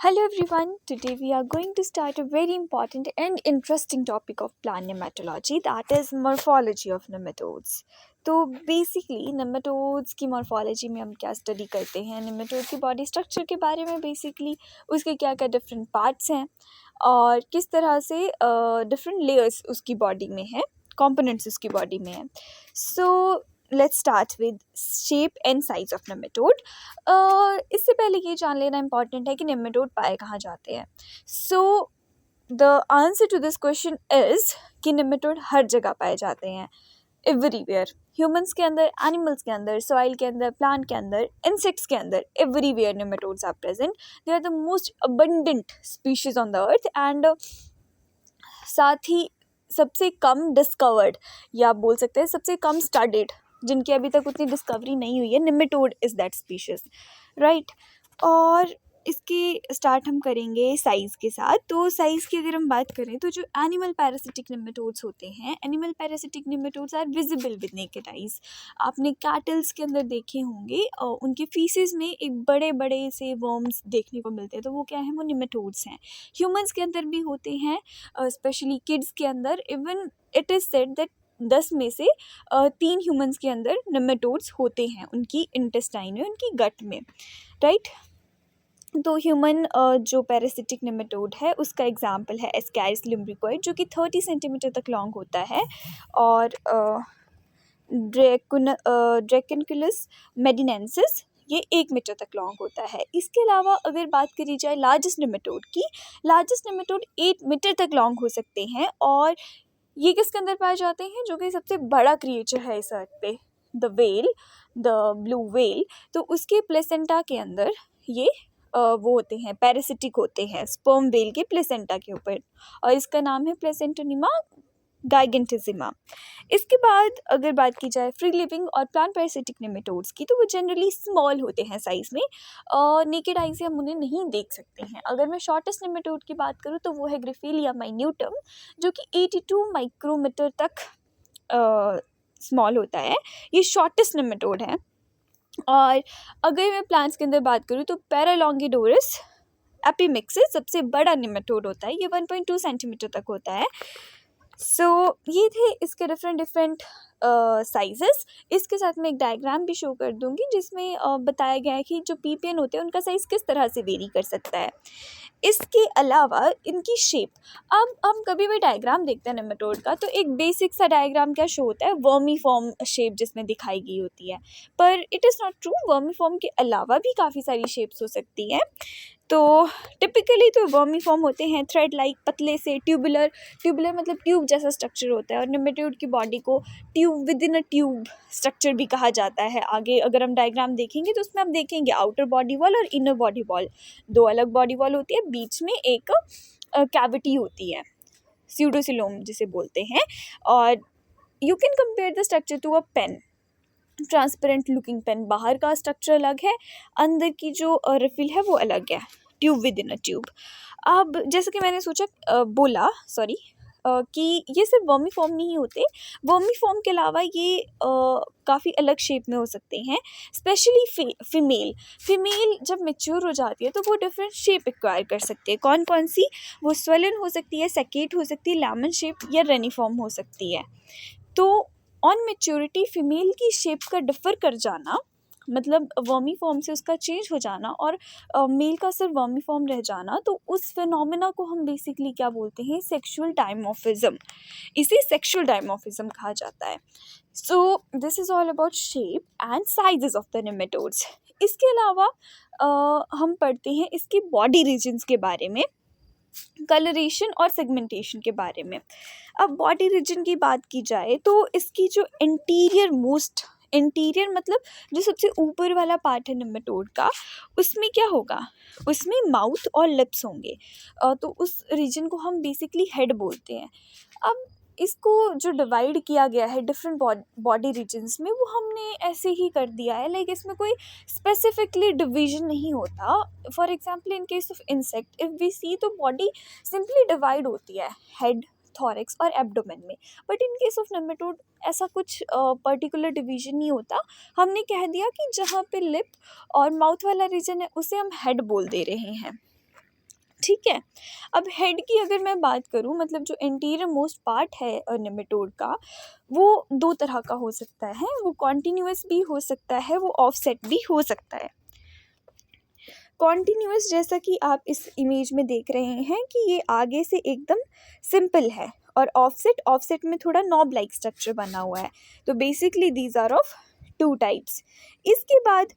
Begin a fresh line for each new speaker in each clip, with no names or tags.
Hello everyone, today we are going to start a very important and interesting topic of plant nematology, that is morphology of nematodes. तो basically nematodes की morphology में हम क्या study करते हैं, nematode की body structure के बारे में, बेसिकली उसके क्या क्या डिफरेंट पार्ट्स हैं और किस तरह से डिफरेंट लेयर्स उसकी बॉडी में है, कंपोनेंट्स उसकी बॉडी में है. So let's start with shape and size of nematode. इससे पहले ये जान लेना इम्पॉर्टेंट है कि नेमेटोड पाए कहाँ जाते हैं. So the answer to this question is कि नेमेटोड हर जगह पाए जाते हैं, एवरीवेयर. ह्यूमंस के अंदर, एनिमल्स के अंदर, सॉइल के अंदर, प्लांट के अंदर, इंसेक्ट्स के अंदर, everywhere nematodes are present. They are the most abundant species on the earth and साथ ही सबसे कम डिस्कवर्ड, या बोल सकते हैं सबसे कम स्टडीड, जिनकी अभी तक उतनी डिस्कवरी नहीं हुई है. Nematode is that species, right. और इसके स्टार्ट हम करेंगे साइज़ के साथ. तो साइज़ की अगर हम बात करें तो जो एनिमल पैरासिटिक नेमेटोड्स होते हैं, animal parasitic nematodes are visible with naked eyes. आपने कैटल्स के अंदर देखे होंगे, उनके फीसेस में एक बड़े बड़े से वर्म्स देखने को मिलते हैं, तो वो क्या है, वो नेमेटोड्स हैं. ह्यूमंस के अंदर भी होते हैं, स्पेशली किड्स के अंदर. Even it is said that 10 में से 3 ह्यूमंस के अंदर नेमेटोड्स होते हैं, उनकी इंटेस्टाइन में, उनकी गट में, राइट. तो ह्यूमन जो पैरासिटिक नेमेटोड है उसका एग्जांपल है एस्कैरिस लिम्ब्रिकोइड, जो कि 30 सेंटीमीटर तक लॉन्ग होता है, और ड्रैकेनकुलस मेडिनेंसिस ये 1 मीटर तक लॉन्ग होता है. इसके अलावा अगर बात करी जाए लार्जेस्ट नेमेटोड की, लार्जेस्ट नेमेटोड 8 मीटर तक लॉन्ग हो सकते हैं. और ये किसके अंदर पाए जाते हैं, जो कि सबसे बड़ा क्रिएचर है इस अर्थ पे, the well, the blue whale. तो उसके प्लेसेंटा के अंदर ये वो होते हैं, पैरासिटिक होते हैं, स्पर्म वेल के प्लेसेंटा के ऊपर, और इसका नाम है प्लेसेंटोनिमा गाइगेंटिजिमा. इसके बाद अगर बात की जाए फ्री लिविंग और प्लांट पैरासिटिक नेमेटोड्स की, तो वो जनरली स्मॉल होते हैं साइज़ में, नेकेड आई से हम उन्हें नहीं देख सकते हैं. अगर मैं शॉर्टेस्ट नेमेटोड की बात करूँ तो वो है ग्रिफेलिया माइन्यूटम, जो कि 82 माइक्रोमीटर तक स्मॉल होता है. ये शॉर्टेस्ट नेमेटोड है. और अगर मैं प्लांट्स के अंदर बात करूँ तो पैरालॉन्गिडोरस एपिमिक्सिस सबसे बड़ा नेमेटोड होता है, ये 1.2 सेंटीमीटर तक होता है. सो ये थे इसके डिफरेंट साइजेस. इसके साथ मैं एक डायग्राम भी शो कर दूंगी, जिसमें बताया गया है कि जो पीपियन होते हैं उनका साइज़ किस तरह से वेरी कर सकता है. इसके अलावा इनकी शेप, अब हम कभी भी डायग्राम देखते हैं नेमेटोड का, तो एक बेसिक सा डायग्राम क्या शो होता है, वर्मी फॉर्म शेप जिसमें दिखाई गई होती है. पर it is not true, vermi form के अलावा भी काफ़ी सारी शेप्स हो सकती हैं. तो टिपिकली तो वर्मी फॉर्म होते हैं थ्रेड लाइक, पतले से, ट्यूबुलर. ट्यूबुलर मतलब ट्यूब जैसा स्ट्रक्चर होता है, और नेमेटोड की बॉडी को tube with in a tube structure भी कहा जाता है. आगे अगर हम डायग्राम देखेंगे तो उसमें हम देखेंगे आउटर बॉडी वॉल और इनर बॉडी वॉल, 2 अलग बॉडी वॉल होती है, बीच में एक कैविटी होती है, स्यूडोसिलोम जिसे बोलते हैं. और you can compare the structure to a pen, transparent looking pen. बाहर का स्ट्रक्चर अलग है, अंदर की जो रिफिल है वो अलग है, tube with in a tube. अब जैसे कि मैंने कि ये सिर्फ वर्मी फॉर्म नहीं होते, वर्मी फॉर्म के अलावा ये काफ़ी अलग शेप में हो सकते हैं. स्पेशली फीमेल जब मेच्योर हो जाती है तो वो डिफरेंट शेप एक्वायर कर सकते हैं. कौन कौन सी, वो स्वेलन हो सकती है, सेकेट हो सकती है, लेमन शेप या रेनिफॉर्म हो सकती है. तो ऑन मेच्योरिटी फीमेल की शेप का डिफ़र कर जाना, मतलब वर्मी फॉर्म से उसका चेंज हो जाना, और मेल का सिर्फ वर्मी फॉर्म रह जाना, तो उस फिनोमेना को हम बेसिकली क्या बोलते हैं, सेक्सुअल डायमॉर्फिज्म. इसे सेक्सुअल डायमॉर्फिज्म कहा जाता है. So this is all about shape and sizes of the nematodes. इसके अलावा हम पढ़ते हैं इसकी बॉडी रीजन्स के बारे में, कलरेशन और सेगमेंटेशन के बारे में. अब बॉडी रीजन की बात की जाए तो इसकी जो इंटीरियर मतलब जो सबसे ऊपर वाला पार्ट है नेमेटोड का, उसमें क्या होगा, उसमें माउथ और लिप्स होंगे. तो उस रीजन को हम बेसिकली हेड बोलते हैं. अब इसको जो डिवाइड किया गया है डिफरेंट बॉडी रीजन्स में, वो हमने ऐसे ही कर दिया है, लाइक इसमें कोई स्पेसिफिकली डिवीजन नहीं होता. For example in case of insect if we see, तो बॉडी सिंपली डिवाइड होती है हेड, थॉरैक्स और एब्डोमेन में. But in case of nematode ऐसा कुछ पर्टिकुलर डिवीजन नहीं होता. हमने कह दिया कि जहाँ पे लिप और माउथ वाला रीजन है उसे हम हेड बोल दे रहे हैं. ठीक है। अब हेड की अगर मैं बात करूँ, मतलब जो एंटीरियर मोस्ट पार्ट है नेमेटोड का, वो दो तरह का हो सकता है। वो कॉन्टिन्यूस भी हो सकता है, वो ऑफसेट भी हो सकता है। कॉन्टिन्यूस जैसा कि आप इस इमेज में देख रहे हैं कि ये आगे से एकदम सिंपल है, और ऑफसेट में थोड़ा नॉब लाइक स्ट्रक्चर बना हुआ है। तो basically these are of two types. इसके बाद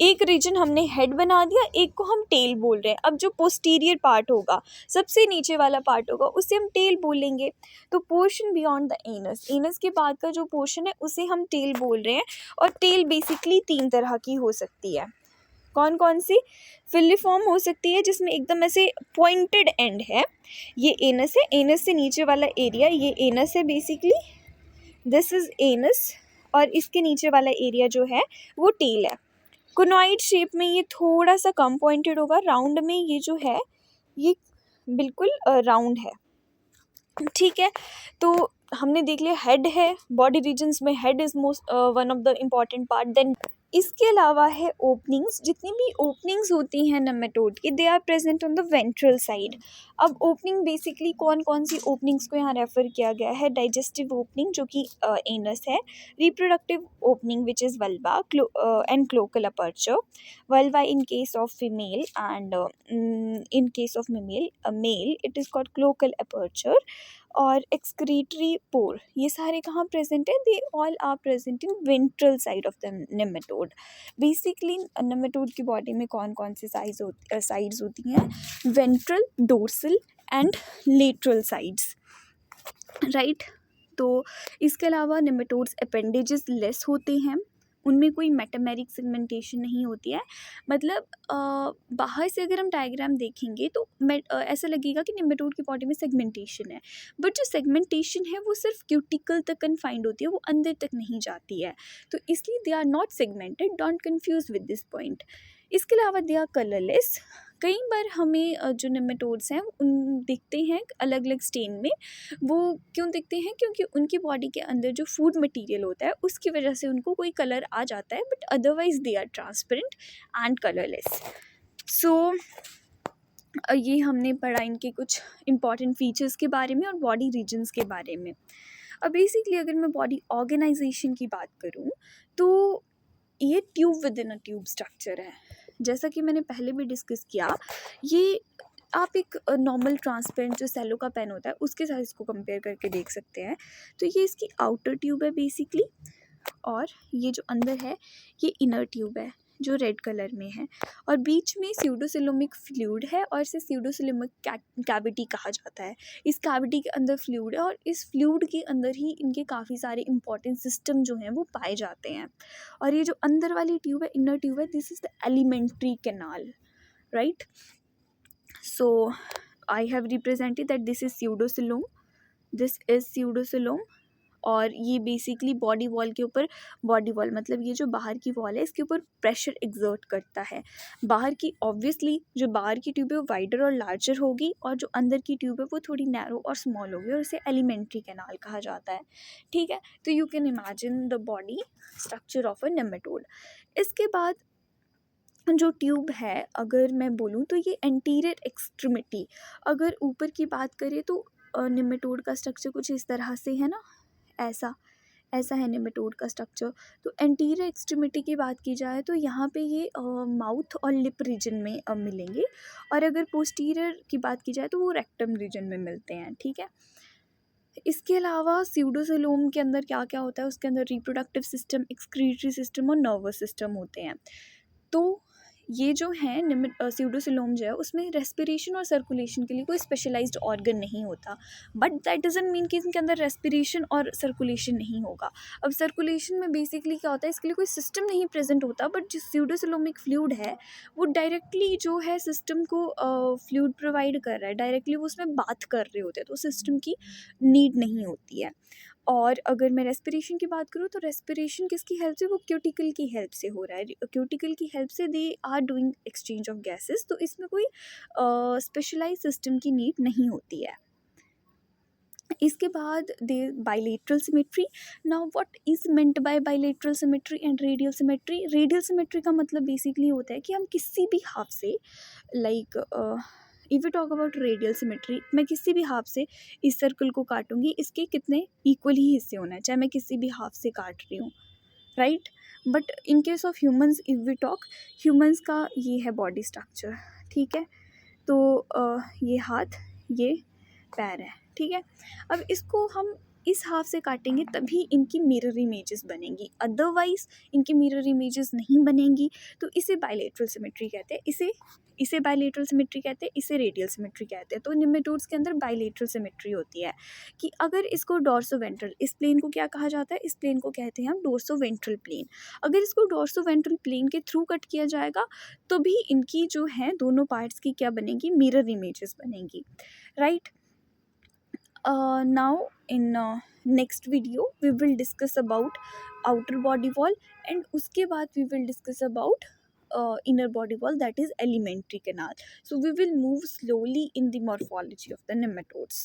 एक रीजन हमने हेड बना दिया, एक को हम टेल बोल रहे हैं। अब जो पोस्टीरियर पार्ट होगा, सबसे नीचे वाला पार्ट होगा, उसे हम टेल बोलेंगे। तो portion beyond the anus, anus के बाद का जो पोर्शन है उसे हम टेल बोल रहे हैं। और टेल बेसिकली तीन तरह की हो सकती है। कौन कौन सी? फिलिफॉर्म हो सकती है, जिसमें एकदम ऐसे पॉइंटेड एंड है, ये एनस है। एनस से नीचे वाला एरिया ये एनस है बेसिकली, दिस इज एनस। और इसके नीचे वाला एरिया जो है वो टेल है। कोनॉइड शेप में ये थोड़ा सा कम पॉइंटेड होगा, राउंड में ये जो है ये बिल्कुल राउंड है। ठीक है, तो हमने देख लिया हेड है, बॉडी रीजन्स में head is most one of the important part. Then इसके अलावा है ओपनिंग्स। जितनी भी ओपनिंग्स होती हैं नेमेटोड की, they are present on the ventral side. अब ओपनिंग बेसिकली कौन कौन सी ओपनिंग्स को यहाँ रेफर किया गया है? डाइजेस्टिव ओपनिंग जो कि एनस है, reproductive opening which is vulva and cloacal aperture. Vulva in case of female and in case of male it is called cloacal aperture. और एक्सक्रीटरी पोर, ये सारे कहाँ प्रेजेंट है? They all are present in ventral side of the nematode. Basically nematode की body में कौन कौन से साइड्स होती हैं? Ventral, dorsal and lateral sides, right. तो इसके अलावा नेमेटोड्स अपेंडेजेस लेस होते हैं, उनमें कोई मेटामेरिक सेगमेंटेशन नहीं होती है। मतलब बाहर से अगर हम डायग्राम देखेंगे तो ऐसा लगेगा कि नेमेटोड की बॉडी में सेगमेंटेशन है, बट जो सेगमेंटेशन है वो सिर्फ क्यूटिकल तक कन्फाइंड होती है, वो अंदर तक नहीं जाती है। तो इसलिए they are not segmented, don't confuse with this point. इसके अलावा दे आर कलरलेस। कई बार हमें जो नेमेटोड्स हैं उन दिखते हैं अलग अलग स्टेन में। वो क्यों दिखते हैं? क्योंकि उनकी बॉडी के अंदर जो फूड मटेरियल होता है उसकी वजह से उनको कोई कलर आ जाता है, but otherwise they are transparent and colourless. So ये हमने पढ़ा इनके कुछ इंपॉर्टेंट फीचर्स के बारे में और बॉडी रीजन्स के बारे में। अब बेसिकली अगर मैं बॉडी ऑर्गेनाइजेशन की बात करूँ तो ये tube with in a tube structure है। जैसा कि मैंने पहले भी डिस्कस किया, ये आप एक नॉर्मल ट्रांसपेरेंट जो सेलो का पेन होता है उसके साथ इसको कंपेयर करके देख सकते हैं। तो ये इसकी आउटर ट्यूब है बेसिकली, और ये जो अंदर है ये इनर ट्यूब है जो रेड कलर में है, और बीच में स्यूडोसिलोमिक फ्लूइड है, और इसे स्यूडोसिलोमिक कैविटी कहा जाता है। इस कैविटी के अंदर फ्लूइड है, और इस फ्लूइड के अंदर ही इनके काफ़ी सारे इंपॉर्टेंट सिस्टम जो हैं वो पाए जाते हैं। और ये जो अंदर वाली ट्यूब है, इनर ट्यूब है, this is the alimentary canal, right. So I have represented that this is स्यूडोसिलोम, this is स्यूडोसिलोम। और ये बेसिकली बॉडी वॉल के ऊपर, बॉडी वॉल मतलब ये जो बाहर की वॉल है इसके ऊपर प्रेशर एग्जर्ट करता है। बाहर की ऑब्वियसली जो बाहर की ट्यूब है वो वाइडर और लार्जर होगी, और जो अंदर की ट्यूब है वो थोड़ी नैरो और स्मॉल होगी, और इसे एलिमेंट्री कैनाल कहा जाता है। ठीक है, तो you can imagine the body structure of a nematode. इसके बाद जो ट्यूब है अगर मैं बोलूँ तो ये एंटीरियर एक्सट्रीमिटी, अगर ऊपर की बात करें तो नेमेटोड का स्ट्रक्चर कुछ इस तरह से है ना, ऐसा है नेमेटोड का स्ट्रक्चर। तो एंटीरियर एक्सट्रीमिटी की बात की जाए तो यहाँ पे ये माउथ और लिप रीजन में मिलेंगे, और अगर पोस्टीरियर की बात की जाए तो वो रेक्टम रीजन में मिलते हैं। ठीक है, इसके अलावा स्यूडोसिलोम के अंदर क्या क्या होता है? उसके अंदर रिप्रोडक्टिव सिस्टम, एक्सक्रीटरी सिस्टम और नर्वस सिस्टम होते हैं। तो ये जो है स्यूडोसिलोम जो है उसमें रेस्पिरेशन और सर्कुलेशन के लिए कोई स्पेशलाइज्ड ऑर्गन नहीं होता, बट दैट डजंट मीन कि इनके अंदर रेस्पिरेशन और सर्कुलेशन नहीं होगा। अब सर्कुलेशन में बेसिकली क्या होता है, इसके लिए कोई सिस्टम नहीं प्रेजेंट होता, बट जो स्यूडोसिलोमिक फ्लूइड है वो डायरेक्टली जो है सिस्टम को फ्लूइड प्रोवाइड कर रहा है, डायरेक्टली वो उसमें बात कर रहे होते हैं, तो सिस्टम की नीड नहीं होती है। और अगर मैं रेस्पिरेशन की बात करूँ तो रेस्पिरेशन किसकी हेल्प से? वो क्यूटिकल की हेल्प से हो रहा है। क्यूटिकल की हेल्प से they are doing exchange of gases, तो इसमें कोई स्पेशलाइज सिस्टम की नीड नहीं होती है। इसके बाद they bilateral symmetry. Now what is meant by bilateral symmetry and radial symmetry? Radial symmetry का मतलब बेसिकली होता है कि हम किसी भी हाफ से like if we talk about radial symmetry, मैं किसी भी हाफ से इस सर्कल को काटूंगी, इसके कितने इक्वल ही हिस्से होना है, चाहे मैं किसी भी हाफ से काट रही हूँ, right. But in case of humans, if we talk, humans का ये है बॉडी स्ट्रक्चर, ठीक है। तो ये हाथ, ये पैर है, ठीक है। अब इसको हम इस हाफ से काटेंगे तभी इनकी मिरर इमेजेस बनेंगी, अदरवाइज इनकी मिरर इमेजेस नहीं बनेंगी। तो इसे बायलेटरल सिमेट्री कहते हैं, इसे बायलेटरल सिमेट्री कहते हैं, इसे रेडियल सिमेट्री कहते हैं। तो निमेटोड्स के अंदर बायलेटरल सिमेट्री होती है कि अगर इसको डोर्सोवेंट्रल, इस प्लेन को क्या कहा जाता है, इस प्लेन को कहते हैं हम डोर्सोवेंट्रल प्लेन। अगर इसको डोर्सोवेंट्रल प्लेन के थ्रू कट किया जाएगा तो भी इनकी जो है दोनों पार्ट्स की क्या बनेगी, मिरर इमेजेस बनेंगी, right. Now in next video we will discuss about outer body wall, and उसके बाद we will discuss about inner body wall, that is alimentary canal. So we will move slowly in the morphology of the nematodes.